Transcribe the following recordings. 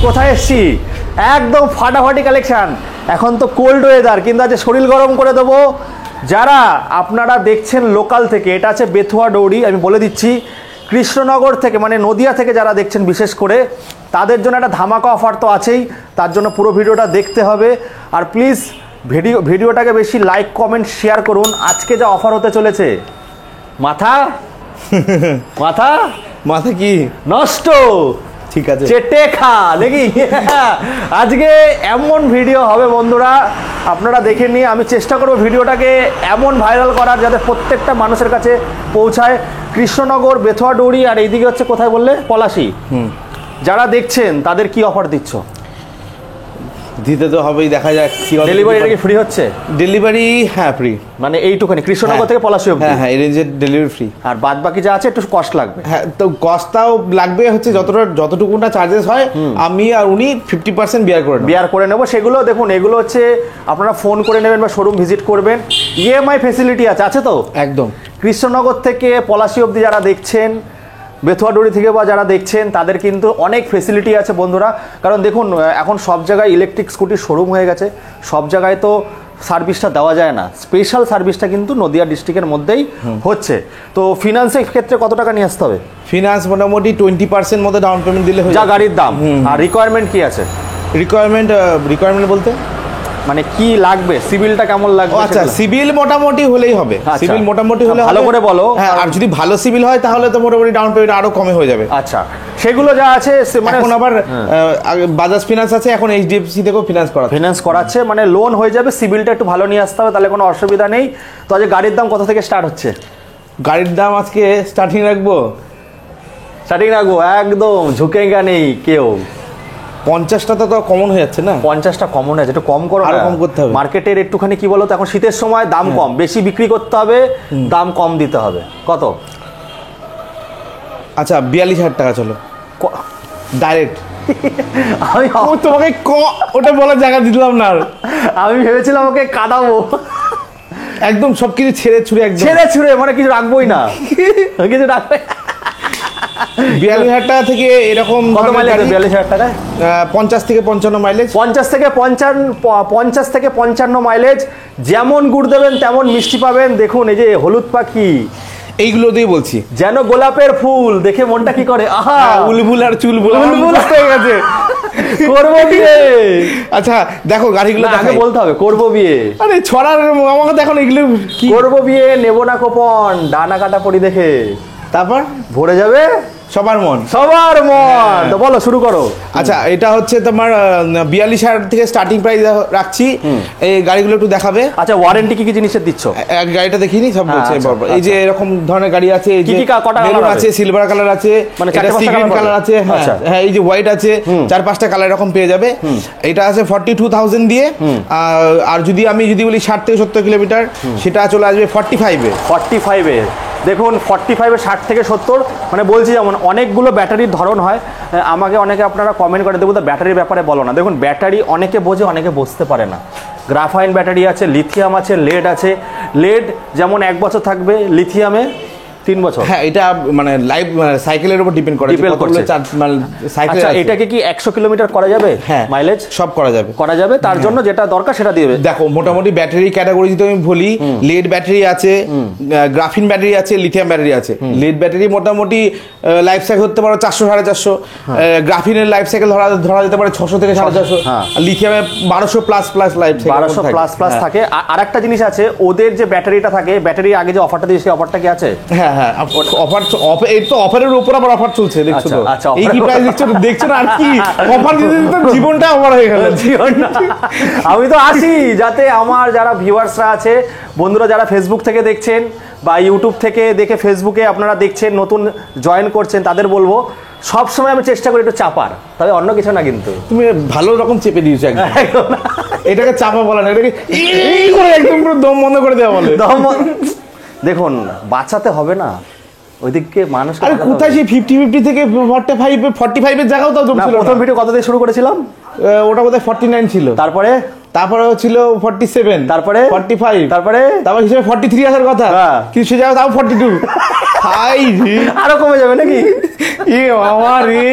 কোথায় এসছি একদম ফাটাফাটি কালেকশন। এখন তো কোল্ড ওয়েদার, কিন্তু আজ শরীর গরম করে দেবো। যারা আপনারা দেখছেন লোকাল থেকে, এটা আছে বেথুয়া ডৌরি, আমি বলে দিচ্ছি কৃষ্ণনগর থেকে মানে নদিয়া থেকে যারা দেখছেন বিশেষ করে তাদের জন্য একটা ধামাকা অফার তো আছেই, তার জন্য পুরো ভিডিওটা দেখতে হবে। আর প্লিজ ভিডিওটাকে বেশি লাইক কমেন্ট শেয়ার করুন। আজকে যা অফার হতে চলেছে, মাথা মাথা মাথা কি নষ্ট, ঠিক আছে চেটে খা দেখি। আজকে এমন ভিডিও হবে বন্ধুরা, আপনারা দেখে নিয়ে আমি চেষ্টা করব ভিডিওটাকে এমন ভাইরাল করার যাতে প্রত্যেকটা মানুষের কাছে পৌঁছায়। কৃষ্ণনগর, বেথুয়া ডৌরি, আর এইদিকে হচ্ছে কোথায় বললে, পলাশী। যারা দেখছেন তাদের কি অফার দিচ্ছ? দিতে তো হবেই, দেখা যাক কি। ডেলিভারি কি ফ্রি হচ্ছে? ডেলিভারি হ্যাঁ ফ্রি, মানে এইটুখানি কৃষ্ণনগর থেকে পলাশী অবধি? হ্যাঁ, এই রেঞ্জের ডেলিভারি ফ্রি। আর বাদ বাকি যা আছে একটু কস্ট লাগবে। হ্যাঁ, তো কস্টটাও লাগবে হচ্ছে যতটুকুটা চার্জেস হয় আমি আর উনি 50% বিয়ার করে নেবো। সেগুলো দেখুন, এগুলো হচ্ছে আপনারা ফোন করে নেবেন বা শোরুম ভিজিট করবেন। ইএমআই ফেসিলিটি আছে তো একদম। কৃষ্ণনগর থেকে পলাশী অবধি যারা দেখছেন, বেথুয়া ডৌরি থেকে বা যারা দেখছেন, তাদের কিন্তু অনেক ফেসিলিটি আছে বন্ধুরা। কারণ দেখুন এখন সব জায়গায় ইলেকট্রিক স্কুটির শোরুম হয়ে গেছে, সব জায়গায় তো সার্ভিসটা দেওয়া যায় না। স্পেশাল সার্ভিসটা কিন্তু নদিয়া ডিস্ট্রিক্টের মধ্যেই হচ্ছে। তো ফিনান্সের ক্ষেত্রে কত টাকা নিয়ে আসতে হবে? ফিনান্স মোটামুটি 20% মতো ডাউন পেমেন্ট দিলে হয়ে যা গাড়ির দাম। আর রিকোয়ারমেন্ট কি আছে? রিকোয়ারমেন্ট বলতে মানে কি লাগবে, সিভিলটা কেমন লাগবে? আচ্ছা, সিভিল মোটামুটি হলেই হবে। সিভিল মোটামুটি হলে ভালো করে বলো। হ্যাঁ, আর যদি ভালো সিভিল হয় তাহলে তো মোটামুটি ডাউন পেমেন্ট আরো কমে হয়ে যাবে। আচ্ছা, সেগুলো যা আছে মানে এখন আবার বাজাজ ফিনান্স আছে, এখন এইচডিএফসি থেকেও ফিনান্স করাচ্ছে, মানে লোন হয়ে যাবে। সিভিলটা একটু ভালো নিয়ে আসতে হবে, তাহলে কোনো অসুবিধা নেই। তো আজ গাড়ির দাম কত থেকে স্টার্ট হচ্ছে? গাড়ির দাম আজকে স্টার্টিং রাখবো একদম ঝুঁকেগা নেই কেউ। 50টা তো কমন হয়ে যাচ্ছে না? 50টা কমন আছে, একটু কম করো, আরো কম করতে হবে। মার্কেটের একটুখানি কি বলতো, এখন শীতের সময় দাম কম, বেশি বিক্রি করতে হবে, দাম কম দিতে হবে। কত? আচ্ছা, 42,000 টাকা চলো ডাইরেক্ট। আমি তোমাকে ওটা বলার জায়গা দিলাম না। আমি ভেবেছিলাম ওকে কাঁদাবো, একদম সবকিছু ছেড়ে ছুড়ে মানে কিছু রাখবোই না, কিছু রাখবে। 42,000 টাকা থেকে এরকম কত মাইলেজ? 42,000 টাকায় 50 থেকে 55 মাইলেজ। 50 থেকে 55 মাইলেজ। যেমন গুড় দেবেন তেমন মিষ্টি পাবেন। দেখুন এই যে হলুদ পাখি, এইগুলো দিয়ে বলছি, যেন গোলাপের ফুল, দেখে মনটা কি করে, আহা বুলবুল আর চুলবুল হয়ে গেছে। করবো বিয়ে। আচ্ছা দেখো গাড়িগুলো আগে বলতে হবে করবো বিয়ে। আরে ছড়ার আমাকে দেখো এগুলো কি, করবো বিয়ে, নেবো না কোপন, ডানা কাটা পড়ি দেখে, তারপর ভরে যাবে সবার মন। তো বলো, শুরু করো। আচ্ছা, এটা হচ্ছে তোমার 42,000 থেকে স্টার্টিং প্রাইস রাখছি। এই গাড়িগুলো একটু দেখাবে। আচ্ছা, ওয়ারেন্টি কি জিনিসের দিচ্ছ? গাড়িটা দেখিনি, সব বলছে। এই যে এরকম ধরনের গাড়ি আছে, এই যে মেরুন আছে, সিলভার কালার আছে, মানে সিগ্রিন কালার আছে, হ্যাঁ এই যে হোয়াইট আছে, 4-5টা কালার এরকম পেয়ে যাবে। এটা আছে 42,000 দিয়ে। আর যদি বলি 60 থেকে 70 কিলোমিটার, সেটা চলে আসবে 45-এ। দেখুন 45-এ 60 থেকে 70, মানে বলছি যেমন অনেকগুলো ব্যাটারির ধরন হয়। আমাকে অনেকে আপনারা কমেন্ট করে দেবো, ব্যাটারির ব্যাপারে বলো না। দেখুন ব্যাটারি অনেকে বোঝে, অনেকে বুঝতে পারে না। গ্রাফাইন ব্যাটারি আছে, লিথিয়াম আছে, লেড আছে। লেড যেমন 1 বছর থাকবে, লিথিয়ামে 3 বছর। হ্যাঁ, এটা মানে লাইফ সাইকেলের উপর ডিপেন্ড করে। আচ্ছা, এটাকে কি 100 কিলোমিটার করা যাবে? হ্যাঁ, মাইলেজ সব করা যাবে। তার জন্য যেটা দরকার সেটা দিবে। দেখো মোটামুটি ব্যাটারি ক্যাটাগরি যদি আমি বলি, লেড ব্যাটারি আছে, গ্রাফিন ব্যাটারি আছে, লিথিয়াম ব্যাটারি আছে। লেড ব্যাটারি মোটামুটি লাইফ সাইকেল হতে পারে 400-450। গ্রাফিনের লাইফ সাইকেল ধরা যেতে পারে 600 থেকে 450। লিথিয়ামে 1200 প্লাস লাইফ সাইকেল 1200 প্লাস থাকে। আর একটা জিনিস আছে, ওদের যে ব্যাটারিটা থাকে, ব্যাটারির আগে যে অফারটা দিয়ে, সেই অফারটা কি আছে? হ্যাঁ, অফারের উপর আবার অফার চলছে, দেখছো তো? এই কি প্রাইস দেখছো না? আর কি অফার দিতে জীবনটা অফার হয়ে গেল। আমি তো আসি যাতে আমার যারা ভিউয়ার্সরা আছে, বন্ধুরা যারা ফেসবুক থেকে দেখছেন বা ইউটিউব থেকে দেখে ফেসবুকে আপনারা দেখছেন, নতুন জয়েন করছেন, তাদের বলবো সবসময় আমি চেষ্টা করি একটু চাপার, তবে অন্য কিছু না। কিন্তু তুমি ভালো রকম চেপে দিয়েছো একদম। এটাকে চাপা বলা না, এটাকে এই করে একদম পুরো দম বন্ধ করে দেওয়া বলে। দেখুন বাঁচাতে হবে না ওইদিকে মানুষ। আরে কোথায় সেই 50 থেকে 45 এর জায়গাও তো জমছিল। প্রথম ভিডিও কত দিয়ে শুরু করেছিলাম? ওটা বোধহয় 49 ছিল। তারপরে তারপরে ছিল 47, তারপরে 45, তারপরে হিসেবে 43 আসার কথা, কিন্তু সে যাবে তাও 42। হাই রে, আরো কমে যাবে নাকি? এ বাবা রে,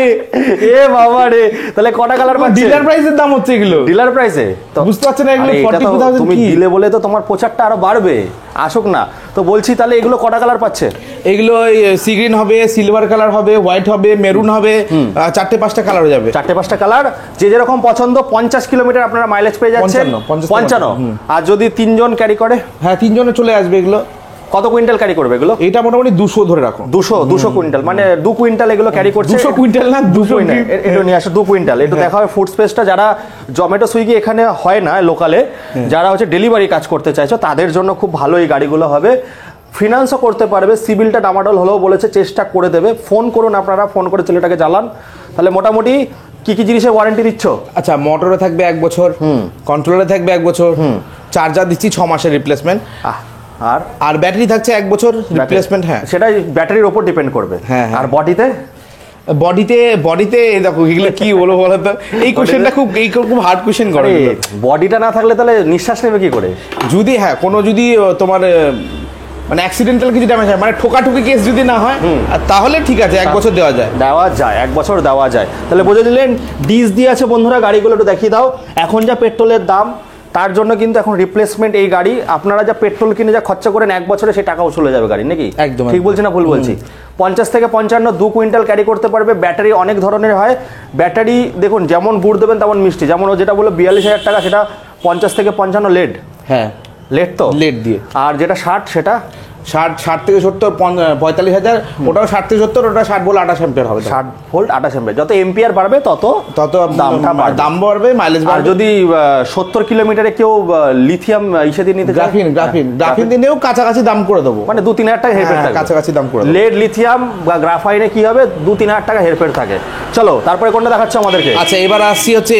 এ বাবা রে, তাহলে কটা কালার পাচ্ছে? ডিলার প্রাইসের দাম হচ্ছে এগুলো, ডিলার প্রাইসে তো বুঝতে পারছেন না এগুলো 42,000 তুমি দিলে বলে তো তোমার প্রচারটা আরো বাড়বে, আসুক না তো বলছি। তাহলে এগুলো কটা কালার পাচ্ছে? এগুলো সি গ্রিন হবে, সিলভার কালার হবে, হোয়াইট হবে, মেরুন হবে, 4-5টা কালার হয়ে যাবে, 4-5টা কালার, যে যেরকম পছন্দ। 50 কিলোমিটার আপনারা মাইলেজ পেয়ে যাচ্ছেন, 55। আর যদি 3 জন ক্যারি করে? হ্যাঁ 3 জনে চলে আসবে। এগুলো কত কুইন্টাল ক্যারি করবে এগুলো? এটা মোটামুটি 200 ধরে রাখো, 200 কুইন্টাল, মানে 2 কুইন্টাল এগুলো ক্যারি করছে। 200 কুইন্টাল না, 200 কুইন্টাল এটা নিয়ে আসে, 2 কুইন্টাল। একটু দেখা হয় ফুড স্পেসটা, যারা জোম্যাটো সুইগি এখানে হয় না লোকালে, যারা হচ্ছে ডেলিভারি কাজ করতে চাইছো তাদের জন্য খুব ভালো এই গাড়িগুলো হবে। ফিনান্সও করতে পারবে, সিভিলটা ডামাডোল হলেও বলেছে চেষ্টা করে দেবে। ফোন করুন আপনারা, ফোন করে ছেলেটাকে জ্বালান। তাহলে মোটামুটি কি কি জিনিসের ওয়ারেন্টি দিচ্ছ? আচ্ছা, মোটরে থাকবে 1 বছর, কন্ট্রোলারে থাকবে 1 বছর, চার্জার দিচ্ছি 6 মাসের রিপ্লেসমেন্ট, আর ব্যাটারি থাকছে 1 বছর রিপ্লেসমেন্ট। হ্যাঁ, সেটাই ব্যাটারির উপর ডিপেন্ড করবে। হ্যাঁ, আর বডিতে দেখো এগুলো কি বলবো বলো তো, এই কোশ্চেনটা খুব হার্ড কোশ্চেন করে। বডিটা না থাকলে তাহলে নিঃশ্বাস নেবে কি করে? যদি কোনো যদি তোমার মানে অ্যাক্সিডেন্টাল কিছু ড্যামেজ হয়, মানে ঠোকাঠুকি কেস যদি না হয়, তাহলে ঠিক আছে 1 বছর দেওয়া যায়, 1 বছর দেওয়া যায়। তাহলে বুঝে দিলেন, ডিস দিয়ে আছে বন্ধুরা। গাড়িগুলো একটু দেখিয়ে দাও। এখন যা পেট্রোলের দাম, তার জন্য কিন্তু এখন রিপ্লেসমেন্ট এই গাড়ি, আপনারা যা পেট্রোল কিনে যা খরচা করেন 1 বছরে, সেই টাকা চলে যাবে গাড়ি, নাকি? একদম ঠিক বলছি না ভুল বলছি? 50 থেকে 55, 2 কুইন্টাল ক্যারি করতে পারবে। ব্যাটারি অনেক ধরনের হয়। ব্যাটারি দেখুন, যেমন গুড় দেবেন তেমন মিষ্টি। যেমন ও যেটা বললো 42,000 টাকা, সেটা 50 থেকে 55 লেড। হ্যাঁ, লেড তো লেড দিয়ে। আর যেটা 60, সেটা 60 থেকে 70, 45,000, ওটাও 60 থেকে 70, ওটা 60 ভোল্ট 28 অ্যাম্পিয়ার হবে। 60 ভোল্ট 28 অ্যাম্পিয়ার। যত এম্পিয়ার বাড়বে তত দাম বাড়বে, মাইলেজ বাড়বে। আর যদি 70 কিলোমিটারে কেউ লিথিয়াম ইসে দিয়ে নিতে চায়, গ্রাফিন দিনেও কাছাকাছি দাম করে দেবো, মানে 2-3 হাজার টাকা হেরফের থাকে, কাছাকাছি দাম করে। লেড, লিথিয়াম বা গ্রাফাইনে কি হবে, 2-3 হাজার টাকা হেরফের থাকে। চলো তারপরে কোনটা দেখাচ্ছ আমাদেরকে? আচ্ছা, এবার আসছি হচ্ছে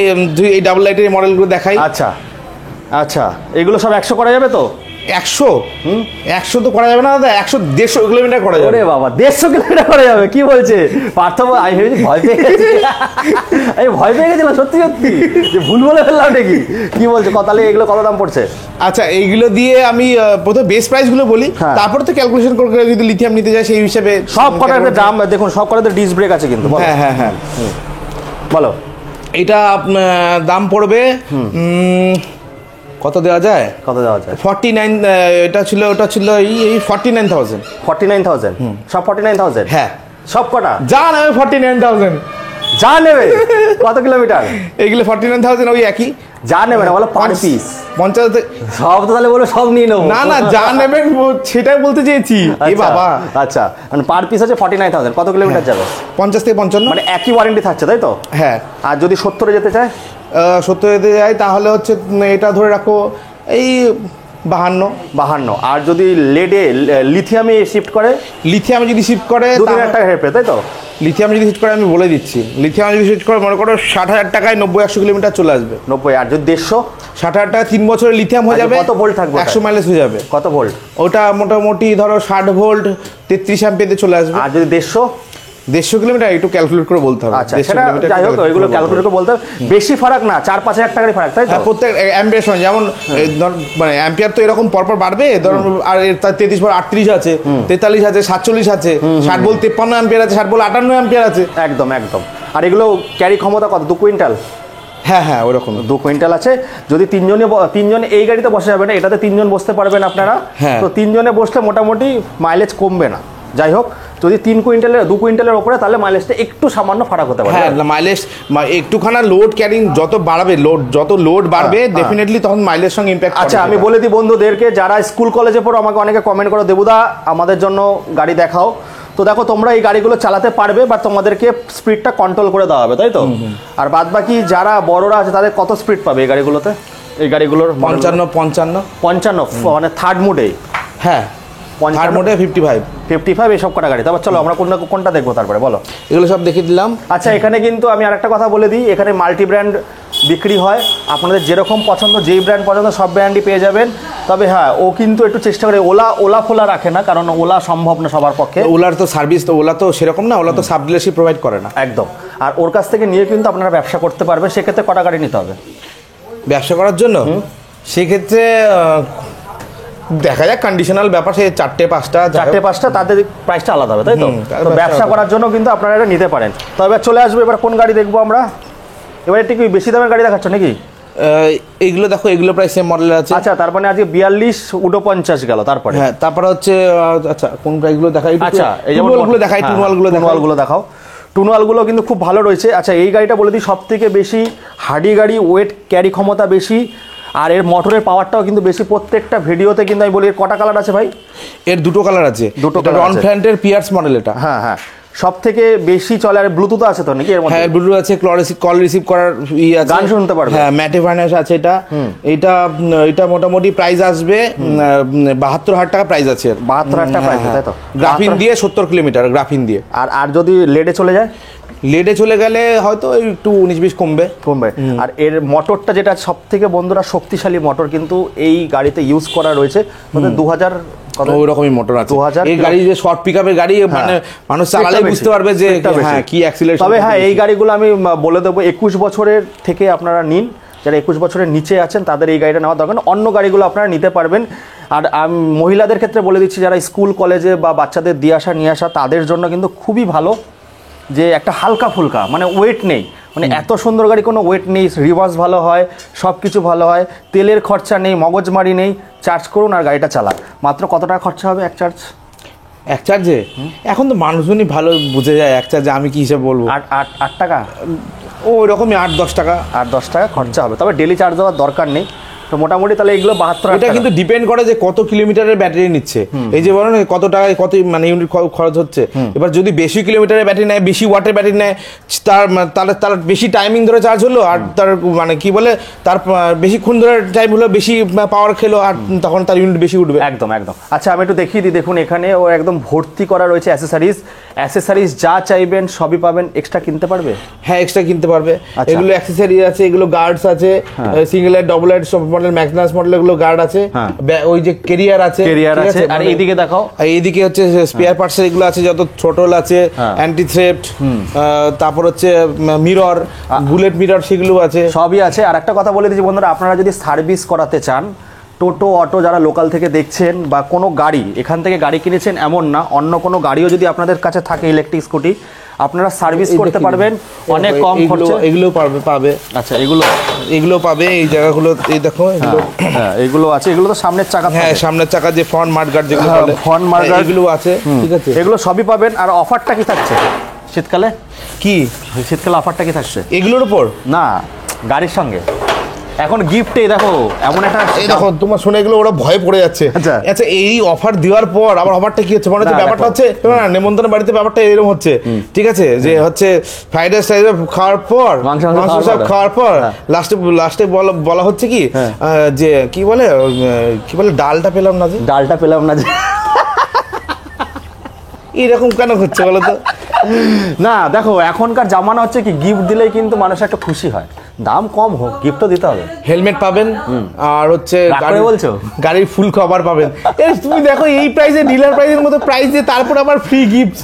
এই ডাবল লাইটের মডেলগুলো দেখাই। আচ্ছা, এগুলো সব 100 করা যাবে তো? 100 তো করা যাবে না দাদা, 100-150 কিলোমিটার করা যাবে। ওরে বাবা, 150 কিলোমিটার করা যাবে? কি বলছে পার্থ? আমি ভেবেছি ভয় পেয়ে গেছি, আমি ভয় পেয়ে গেছিলাম সত্যি সত্যি, যে ভুল বলে ফেললাম নাকি। কি বলছে? তাহলে এগুলো কত দাম পড়ছে? আচ্ছা, এইগুলো দিয়ে আমি প্রথমে বেস প্রাইস গুলো বলি, তারপর তো ক্যালকুলেশন করে যদি লিথিয়াম নিতে যায় সেই হিসাবে সব কটার দাম দেখুন। সব কটাতে ডিস্ক ব্রেক আছে কিন্তু। হ্যাঁ, বলো। এটা দাম পড়বে কত দেওয়া যায়? 49, ওটা ছিল এই 49,000। 49,000 সব 49,000? হ্যাঁ, সব কটা যা নেবে 49,000 যা নেবে। কত কিলোমিটার? এইগুলো 49,000 ওই একই। যা নেবে না বলো, পার পিস 50 সব তো তাহলে বলো সব নিয়ে নেবো। না, যা নেবেন সেটাই বলতে চেয়েছি। বাবা, আচ্ছা, মানে পার পিস আছে 49,000। কত কিলোমিটার যাবে? 50 থেকে 55, মানে একই ওয়ারেন্টি থাকছে, তাই তো? হ্যাঁ। আর যদি 70-এ যেতে চায়? 70 যেতে যায় তাহলে হচ্ছে এটা ধরে রাখো এই 52। আর যদি লিথিয়ামে শিফট করে? লিথিয়ামে যদি শিফট করে 2-3 টাকা হেরফের, তাই তো? লিথিয়াম যদি শিফট করে, আমি বলে দিচ্ছি, লিথিয়াম যদি শিফট করে মনে করো 60,000 টাকায় 90-100 কিলোমিটার চলে আসবে। 90। আর যদি 150? 60,000 টাকা 3 বছরের লিথিয়াম হয়ে যাবে। কত ভোল্ট থাকবে? 100 মাইলেজ হয়ে যাবে। কত ভোল্ট? ওটা মোটামুটি ধরো 60 ভোল্ট 33 অ্যাম্পিয়ারে চলে আসবে। আর যদি 150 কিলোমিটার, একটু ক্যালকুলেট করে বলতে হবে। আচ্ছা, সেটা যাই হোক, ওইগুলো ক্যালকুলেট করে বলতে হবে। বেশি ফারাক না, 4-5 হাজার টাকারই ফারাক, তাই তো? প্রত্যেক অ্যাম্পিয়ার সঙ্গে, যেমন মানে অ্যাম্পিয়ার তো এরকম পরপর বাড়বে, ধরুন আর 33 বল 38 আছে, 43 আছে, 47 আছে, 60 বল 53 অ্যাম্পিয়ার আছে, 60 বল 58 অ্যাম্পিয়ার আছে। একদম। আর এগুলো ক্যারি ক্ষমতা কত? 2 কুইন্টাল? হ্যাঁ, ওরকম 2 কুইন্টাল আছে। যদি 3 জনে এই গাড়িতে বসে যাবে না, এটাতে 3 জন বসতে পারবেন আপনারা। তো 3 জনে বসলে মোটামুটি মাইলেজ কমবে না। যাই হোক, যদি 2 কুইন্টালের উপরে, তাহলে মাইলেজটা একটু সামান্য ফারাক হতে পারে। হ্যাঁ, মাইলেজ একটুখানা লোড ক্যারিং যত বাড়বে ডেফিনেটলি তখন মাইলেজ সঙ্গে ইম্প্যাক্ট। আচ্ছা, আমি বলে দিই বন্ধুদেরকে, যারা স্কুল কলেজে পড়ো, আমাকে অনেকে কমেন্ট করো, দেবুদা আমাদের জন্য গাড়ি দেখাও। তো দেখো, তোমরা এই গাড়িগুলো চালাতে পারবে, বা তোমাদেরকে স্পিডটা কন্ট্রোল করে দেওয়া হবে, তাই তো? আর বাদ বাকি যারা বড়রা আছে তাদের কত স্পিড পাবে এই গাড়িগুলোতে? এই গাড়িগুলোর 55, মানে থার্ড মোডে। হ্যাঁ, থার্ড মোডে 55 এইসব কটা গাড়ি। তারপর চলো আমরা কোনটা দেখবো তারপরে, বলো। এগুলো সব দেখিয়ে দিলাম। আচ্ছা, এখানে কিন্তু আমি আরেকটা কথা বলে দিই, এখানে মাল্টি ব্র্যান্ড বিক্রি হয়। আপনাদের যেরকম পছন্দ, যেই ব্র্যান্ড পছন্দ, সব ব্র্যান্ডই পেয়ে যাবেন। তবে হ্যাঁ, ও কিন্তু একটু চেষ্টা করে, ওলা ফোলা রাখে না, কারণ ওলা সম্ভব না সবার পক্ষে। ওলার তো সার্ভিস তো, ওলা তো সেরকম না, ওলা তো সাব ডিলারশিপ প্রোভাইড করে না। একদম। আর ওর কাছ থেকে নিয়ে কিন্তু আপনারা ব্যবসা করতে পারবেন। সেক্ষেত্রে কটা গাড়ি নিতে হবে? ব্যবসা করার জন্য সেক্ষেত্রে দেখা যাক, কন্ডিশনাল ব্যাপার, সে 4-5টা তাদের প্রাইসটা আলাদা হবে, তাই তো? ব্যবসা করার জন্য কিন্তু আপনারা এটা নিতে পারেন। তো এবার চলে আসবে, এবার কোন গাড়ি দেখবো আমরা? এবার একটু কি বেশি দামের গাড়ি দেখাচ্ছ নাকি? এইগুলো দেখো, এগুলো প্রায় সেম মডেল আছে। আচ্ছা, তার মানে আজকে 42-49 গেল। তারপরে হ্যাঁ, তারপরে হচ্ছে আচ্ছা কোন গাড়িগুলো দেখাই? আচ্ছা, এই যে টুনওয়ালগুলো দেখাই, টুনওয়ালগুলো দেখাও। টুনওয়ালগুলো কিন্তু খুব ভালো রয়েছে। আচ্ছা, এই গাড়িটা বলে দিই, সব থেকে বেশি হার্ডি গাড়ি, ওয়েট ক্যারি ক্ষমতা বেশি, আর এর মোটরের পাওয়ারটাও কিন্তু বেশি। প্রত্যেকটা ভিডিওতে কিন্তু আমি বলি, এর কটা কালার আছে ভাই? এর দুটো কালার আছে। রন ফ্ল্যান্টের পিয়ার্স মডেল এটা। হ্যাঁ হ্যাঁ, সব থেকে বেশি চলে। আর ব্লুটুথ আছে তো নাকি এর মধ্যে? হ্যাঁ, ব্লুটুথ আছে, কল রিসিভ করার আছে, গান শুনতে পারবে। হ্যাঁ, ম্যাটে ফার্নিশ আছে এটা। এটা মোটামুটি প্রাইস আসবে 72,000 টাকা প্রাইস আছে। 72,000 টাকা প্রাইস, তাই তো? গ্রাফিন দিয়ে 70 কিলোমিটার গ্রাফিন দিয়ে। আর যদি লেডে চলে যায়? লেডে চলে গেলে হয়তো একটু 19-20 কমবে। আর এর মোটরটা যেটা সব থেকে বন্ধুরা শক্তিশালী মোটর কিন্তু এই গাড়িতে ইউজ করা রয়েছে। 2000 ওই রকমই মোটর আছে। এই গাড়ি যে শর্ট পিকআপের গাড়ি, মানে মানুষ চালালে বুঝতে পারবে যে হ্যাঁ কি অ্যাক্সিলারেশন। তবে হ্যাঁ, এই গাড়িগুলো আমি বলে দেবো 21 বছরের থেকে আপনারা নিন। যারা 21 বছরের নিচে আছেন তাদের এই গাড়িটা নেওয়া দরকার। অন্য গাড়িগুলো আপনারা নিতে পারবেন। আর মহিলাদের ক্ষেত্রে বলে দিচ্ছি, যারা স্কুল কলেজে বা বাচ্চাদের দিয়ে আসা নিয়ে আসা, তাদের জন্য কিন্তু খুবই ভালো যে একটা হালকা ফুলকা, মানে ওয়েট নেই, মানে এত সুন্দর গাড়ি, কোনো ওয়েট নেই, রিভার্স ভালো হয়, সব কিছু ভালো হয়, তেলের খরচা নেই, মগজমারি নেই। চার্জ করুন আর গাড়িটা চালান। মাত্র কত টাকা খরচা হবে এক চার্জে? এখন তো মানুষজনই ভালো বুঝে যায় এক চার্জে। আমি কি হিসাবে বলবো, 8 টাকা, ওই রকমই 8-10 টাকা, 8-10 টাকা খরচা হবে। তবে ডেলি চার্জ দেওয়ার দরকার নেই। তো মোটামুটি তাহলে এগুলো 72। এটা কিন্তু ডিপেন্ড করে যে কত কিলোমিটারের ব্যাটারি নিচ্ছে। এই যে বলো না কত টাকায় কত মানে ইউনিট খরচ হচ্ছে। এবার যদি বেশি কিলোমিটারের ব্যাটারি নেয়, বেশি ওয়াটের ব্যাটারি নেয়, তার বেশি টাইমিং ধরে চার্জ হলো, আর তার মানে কি বলে, তার বেশিক্ষণ ধরে টাইম হলো, বেশি পাওয়ার খেলো, আর তখন তার ইউনিট বেশি উঠবে। একদম একদম। আচ্ছা, আমি একটু দেখিয়ে দিই। দেখুন, এখানে ও একদম ভর্তি করা রয়েছে অ্যাসেসারিজ যা চাইবেন সবই পাবেন। এক্সট্রা কিনতে পারবে? হ্যাঁ, এক্সট্রা কিনতে পারবে। এগুলো অ্যাক্সেসরিজ আছে, এগুলো গার্ডস আছে, সিঙ্গেল লাইট, ডবল লাইট, সব মডেল, ম্যাগনাস মডেল, এগুলো গার্ড আছে, ওই যে ক্যারিয়ার আছে। আর এইদিকে দেখাও, এইদিকে হচ্ছে স্পেয়ার পার্টস এগুলো আছে, যত ছোটল আছে, অ্যান্টি থ্রেফট, তারপর হচ্ছে মিরর, বুলেট মিরর, সেগুলো আছে, সবই আছে। আর একটা কথা বলে দিচ্ছি বন্ধুরা, আপনারা যদি সার্ভিস করাতে চান, টোটো অটো যারা লোকাল থেকে দেখছেন, বা কোনো গাড়ি এখান থেকে গাড়ি কিনেছেন এমন না, অন্য কোনো গাড়িও যদি আপনাদের কাছে থাকে ইলেকট্রিক স্কুটি, আপনারা সার্ভিস করতে পারবেন অনেক কম খরচে। এগুলো পাবে। আচ্ছা, এগুলো পাবে এই জায়গাগুলো। এই দেখো, এগুলো আছে। এগুলো তো সামনের চাকা। হ্যাঁ, সামনের চাকা যে ফ্রন্ট মাডগার্ড যেগুলো বলে, ফ্রন্ট মাডগার্ড, এগুলো আছে। ঠিক আছে, এগুলো সবই পাবেন। আর অফারটা কি থাকছে শীতকালে? শীতকালে অফারটা কি থাকছে এগুলোর উপর? না, গাড়ির সঙ্গে এখন গিফটে দেখো এমন একটা, এই দেখো তোমার শুনে এগুলো ওরা ভয় পড়ে যাচ্ছে। আচ্ছা, এই অফার দেওয়ার পর আবার অফারটা কি হচ্ছে, মানে হচ্ছে ব্যাপারটা হচ্ছে না, নেমন্তন্ন বাড়িতে ব্যাপারটা এরকম হচ্ছে। ঠিক আছে, যে হচ্ছে ফ্রাইড রাইস খাওয়ার পর, মাংস সব খাওয়ার পর লাস্টে বলা হচ্ছে কি, যে কি বলে ডালটা পেলাম না যে এরকম কেন হচ্ছে বলো তো? না দেখো, এখনকার জামানা হচ্ছে কি, গিফট দিলেই কিন্তু মানুষ একটা খুশি হয়। দাম কম হোক, গিফটও দিতে হবে। হেলমেট পাবেন, আর হচ্ছে বলছো গাড়ির ফুল কভার পাবেন। তুমি দেখো এই প্রাইসে, ডিলার প্রাইসের মতো প্রাইস দিয়ে তারপর আবার ফ্রি গিফট।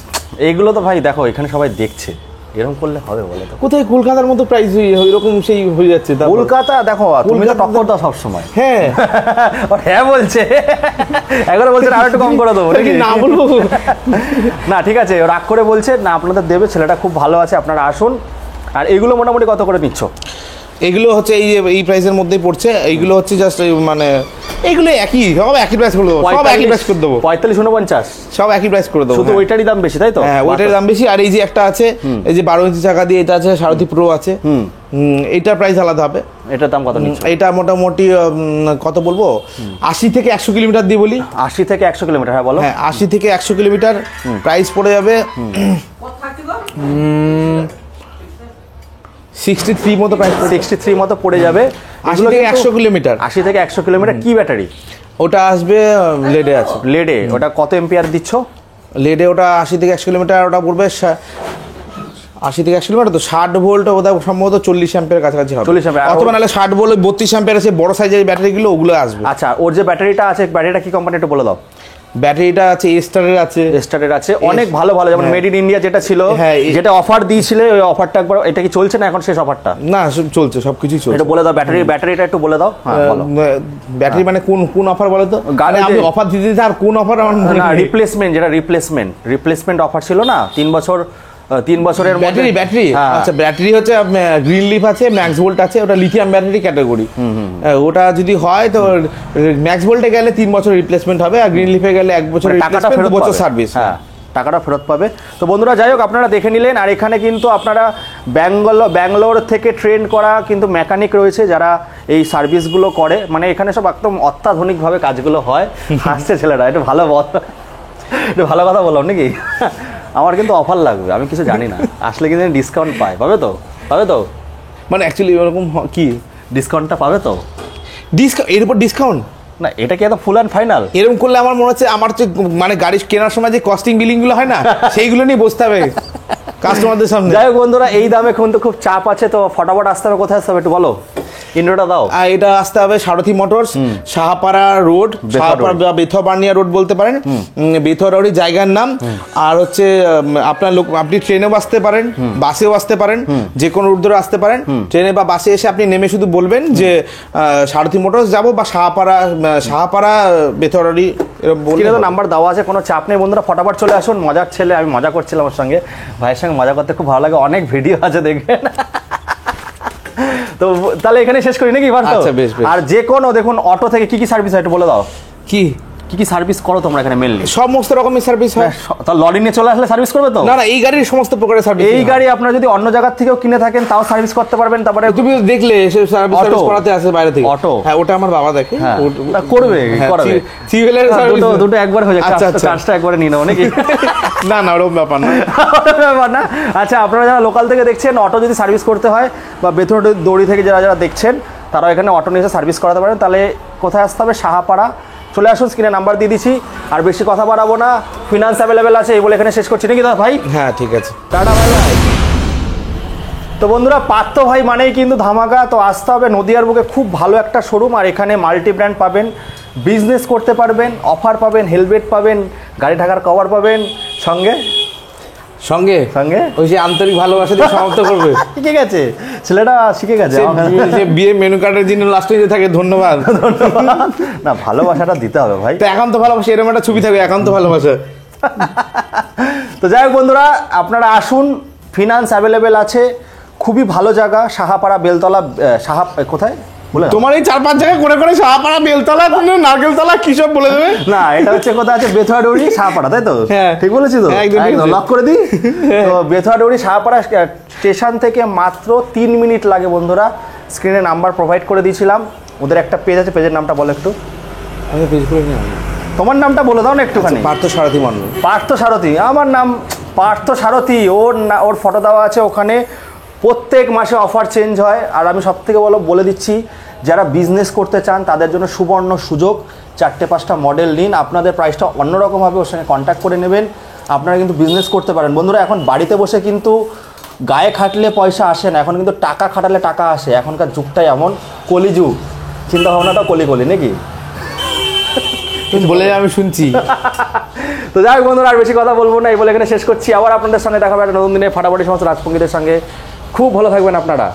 এইগুলো তো ভাই দেখো, এখানে সবাই দেখছে, এরকম করলে হবে বলো তো? কোথায় কলকাতার মতো প্রাইস এরকম সেই হয়ে যাচ্ছে? কলকাতা দেখো, তুমি তো টক্কর দাও সবসময়। হ্যাঁ হ্যাঁ বলছে, একবার বলছে আর একটু কম করে দেবো না, বলবো না, ঠিক আছে, রাগ করে বলছে না, আপনাদের দেবে, ছেলেটা খুব ভালো আছে, আপনারা আসুন। আর এগুলো মোটামুটি কত করে নিচ্ছ? এগুলো হচ্ছে এই প্রাইসের মধ্যেই পড়ছে। এইগুলো হচ্ছে জাস্ট মানে এইগুলো একই প্রাইস করে দেবো, সব একই প্রাইস করে দেবো। 45-49 সব একই প্রাইস করে দেবো। শুধু ওইটারই দাম বেশি, তাই তো? হ্যাঁ, ওইটার দাম বেশি। আর এই যে একটা আছে, এই যে 12 ইঞ্চি চাকা দিয়ে, এটা আছে সারথি প্রো আছে। এইটার প্রাইস আলাদা হবে। এটার দাম কত নিচ্ছ? এটা মোটামুটি কত বলবো, 80 থেকে 100 কিলোমিটার দিয়ে বলি। 80 থেকে 100 কিলোমিটার, হ্যাঁ বলো। হ্যাঁ, 80 থেকে 100 কিলোমিটার প্রাইস পড়ে যাবে 63 মতো প্রাইস, 63 মতো পড়ে যাবে। 80 থেকে 100 কিলোমিটার। 80 থেকে 100 কিলোমিটার। কি ব্যাটারি ওটা আসবে? লেডে আছে। লেডে ওটা কত এম্পিয়ার দিচ্ছ? লেডে ওটা 80 থেকে 100 কিলোমিটার, ওটা পড়বে 80 থেকে 100 কিলোমিটার, তো 60 ভোল্ট, ওটা সম্ভবত 40 অ্যাম্পিয়ার কাছাকাছি হবে। 40 অ্যাম্পিয়ার, অথবা নাহলে 60 ভোল্ট 32 অ্যাম্পিয়ার আছে, বড় সাইজের ব্যাটারিগুলো ওগুলো আসবে। আচ্ছা, ওর যে ব্যাটারিটা আছে, ব্যাটারিটা কি কোম্পানি একটু বলে দাও। ব্যাটারিটা আছে স্টারের আছে অনেক ভালো ভালো, যেমন মেড ইন ইন্ডিয়া যেটা ছিল, যেটা অফার দিয়েছিলে ওই অফারটা একবার, এটা কি চলছে না এখন শেষ অফারটা? না চলছে, সবকিছুই চলছে। এটা বলে দাও, ব্যাটারিটা একটু বলে দাও। ব্যাটারি মানে কোন অফার বলো তো? আমি অফার দিতে আর কোন অফার আমার না, রিপ্লেসমেন্ট, যেটা রিপ্লেসমেন্ট অফার ছিল না 3 বছরের ব্যাটারি। আচ্ছা, ব্যাটারি হচ্ছে গ্রিন লিফ আছে, ম্যাক্স ভোল্ট আছে, ওটা লিথিয়াম ব্যাটারি ক্যাটাগরি। ওটা যদি হয় তো ম্যাক্স ভোল্টে গেলে 3 বছর রিপ্লেসমেন্ট হবে, আর গ্রিন লিফে গেলে 1 বছর রিপ্লেসমেন্ট, 2 বছর সার্ভিস। হ্যাঁ, টাকাটা ফেরত পাবে। তো বন্ধুরা যাই হোক, আপনারা দেখে নিলেন। আর এখানে কিন্তু আপনারা ব্যাঙ্গালোর থেকে ট্রেন করা কিন্তু মেকানিক রয়েছে যারা এই সার্ভিসগুলো করে, মানে এখানে সব একদম অত্যাধুনিকভাবে কাজগুলো হয়। হাসছে ছেলেরা, একটু ভালো কথা বললাম নাকি? আমার কিন্তু অফার লাগবে, আমি কিছু জানি না, আসলে কিন্তু ডিসকাউন্ট পাবে তো মানে অ্যাকচুয়ালি এরকম কি ডিসকাউন্টটা পাবে তো? এর উপর ডিসকাউন্ট না, এটা কি একদম ফুল অ্যান্ড ফাইনাল? এরকম করলে আমার মনে হচ্ছে আমার যে মানে গাড়ি কেনার সময় যে কস্টিং বিলিং গুলো হয় না, সেইগুলো নিয়ে বসতে হবে কাস্টমারদের সামনে। যাই হোক বন্ধুরা, এই দামে কিন্তু খুব চাপ আছে, তো ফটাফট আসতে হবে। কোথায় আসতে হবে একটু বলো, ইন্ডোটা দাও। এটা আসতে হবে সারথী মোটরস, শাহপাড়া রোড, শাহপাড়া বা বেথুয়া বার্নিয়া রোড বলতে পারেন, বেথুয়া রোডই জায়গার নাম। আর হচ্ছে আপনার আপনি ট্রেনেও আসতে পারেন, বাসেও আসতে পারেন, যে কোনো রুট ধরে আসতে পারেন। ট্রেনে বা বাসে এসে আপনি নেমে শুধু বলবেন যে সারথী মোটরস যাবো, বা শাহপাড়া বেথুয়া রোডই বলে নাম্বার দেওয়া আছে, কোনো চাপ নেই বন্ধুরা, ফটাফট চলে আসুন। মজার ছেলে, আমি মজা করছিলাম ওর সঙ্গে, ভাইয়ের সঙ্গে মজা করতে খুব ভালো লাগে, অনেক ভিডিও আছে দেখবেন। তো তাহলে এখানে শেষ করি নাকি? আচ্ছা, বেশ। আর যে কোনো দেখুন অটো থেকে কি সার্ভিস হয় একটু বলে দাও। কি সার্ভিস করো তোমরা এখানে? মেনলি সমস্ত রকমের সার্ভিস হয়। তাহলে লরি নিয়ে চলে আসলে সার্ভিস করবে তো? না, এই গাড়ির সমস্ত প্রকারের সার্ভিস। এই গাড়ি আপনারা যদি অন্য জায়গা থেকেও কিনে থাকেন তাও সার্ভিস করতে পারবেন। তারপরে তুমি দেখলে সার্ভিস করাতে আসে বাইরে থেকে অটো। হ্যাঁ, ওটা আমার বাবা দেখে, করবে সিভিলের সার্ভিস দুটো একবার হয়ে যাচ্ছে। কাজটা একবারে নিয়ে নাও নাকি? না ওরকম ব্যাপার না। আচ্ছা, আপনারা যারা লোকাল থেকে দেখছেন, অটো যদি সার্ভিস করতে হয়, বা বেথুয়া দড়ি থেকে যারা দেখছেন, তারা এখানে অটো নিয়ে সার্ভিস করাতে পারেন। তাহলে কোথায় আসতে হবে? শাহপাড়া। চলে আসুন, স্ক্রিনে নাম্বার দিয়ে দিচ্ছি। আর বেশি কথা বাড়াবো না, ফিনান্স অ্যাভেলেবেল আছে, এই বলে এখানে শেষ করছি নাকি দাদা ভাই? হ্যাঁ, ঠিক আছে, টাটা ভাই। তো বন্ধুরা, পার্থ ভাই মানেই কিন্তু ধামাকা। তো আসতে হবে নদিয়ার বুকে, খুব ভালো একটা শোরুম। আর এখানে মাল্টি ব্র্যান্ড পাবেন, বিজনেস করতে পারবেন, অফার পাবেন, হেলমেট পাবেন, গাড়ি ঢাকার কভার পাবেন, সঙ্গে ওই যে আন্তরিক ভালোবাসা দিয়ে সমাপ্ত করবে। শিখে গেছে ছেলেটা, শিখে গেছে। বিয়ে মেনু কার্ডের জন্য লাস্টে যে থাকে ধন্যবাদ। না, ভালোবাসাটা দিতে হবে ভাই। তো একান্ত ভালোবাসা, এরকম একটা ছবি থাকে, একান্ত ভালোবাসা। তো যাই হোক বন্ধুরা, আপনারা আসুন, ফিনান্স অ্যাভেলেবেল আছে, খুবই ভালো জায়গা। শাহপাড়া, বেলতলা, কোথায় তোমার এই 4-5 জায়গা করে শাহপাড়া, বেলতলা, নারকেলতলা কি সব বলে দেবে? না, এটা হচ্ছে কোথায় আছে? বেথুয়া ডৌরি, শাহপাড়া, তাই তো? ঠিক বলেছি তো? একদম লক করে দিই। তো বেথুয়া ডৌরি, শাহপাড়া স্টেশন থেকে মাত্র 3 মিনিট লাগে বন্ধুরা। স্ক্রিনে নাম্বার প্রোভাইড করে দিয়েছিলাম। ওদের একটা পেজ আছে, পেজের নামটা বলো একটু। আমি পেজ করে নিই। তোমার নামটা বলে দাও না একটুখানি। পার্থ সারথী মন্ডল। পার্থ সারথী, আমার নাম পার্থ সারথী। ওর ফটো দেওয়া আছে ওখানে। প্রত্যেক মাসে অফার চেঞ্জ হয়। আর আমি সব থেকে বলে দিচ্ছি, যারা বিজনেস করতে চান তাদের জন্য সুবর্ণ সুযোগ। 4-5টা মডেল নিন, আপনাদের প্রাইসটা অন্যরকম হবে, ওর সঙ্গে কন্ট্যাক্ট করে নেবেন, আপনারা কিন্তু বিজনেস করতে পারেন। বন্ধুরা, এখন বাড়িতে বসে কিন্তু গায়ে খাটলে পয়সা আসে না, এখন কিন্তু টাকা খাটালে টাকা আসে। এখনকার যুগটাই এমন, কলিযুগ। চিন্তা ভাবনাটা কলি নাকি? বলে আমি শুনছি। তো যাই হোক বন্ধুরা, আর বেশি কথা বলবো না, এই বলে এখানে শেষ করছি। আবার আপনাদের সঙ্গে দেখা হবে একটা নতুন দিনে ফাটাফাটি সমস্ত রাজপঙ্গীদের সঙ্গে। খুব ভালো থাকবেন আপনারা।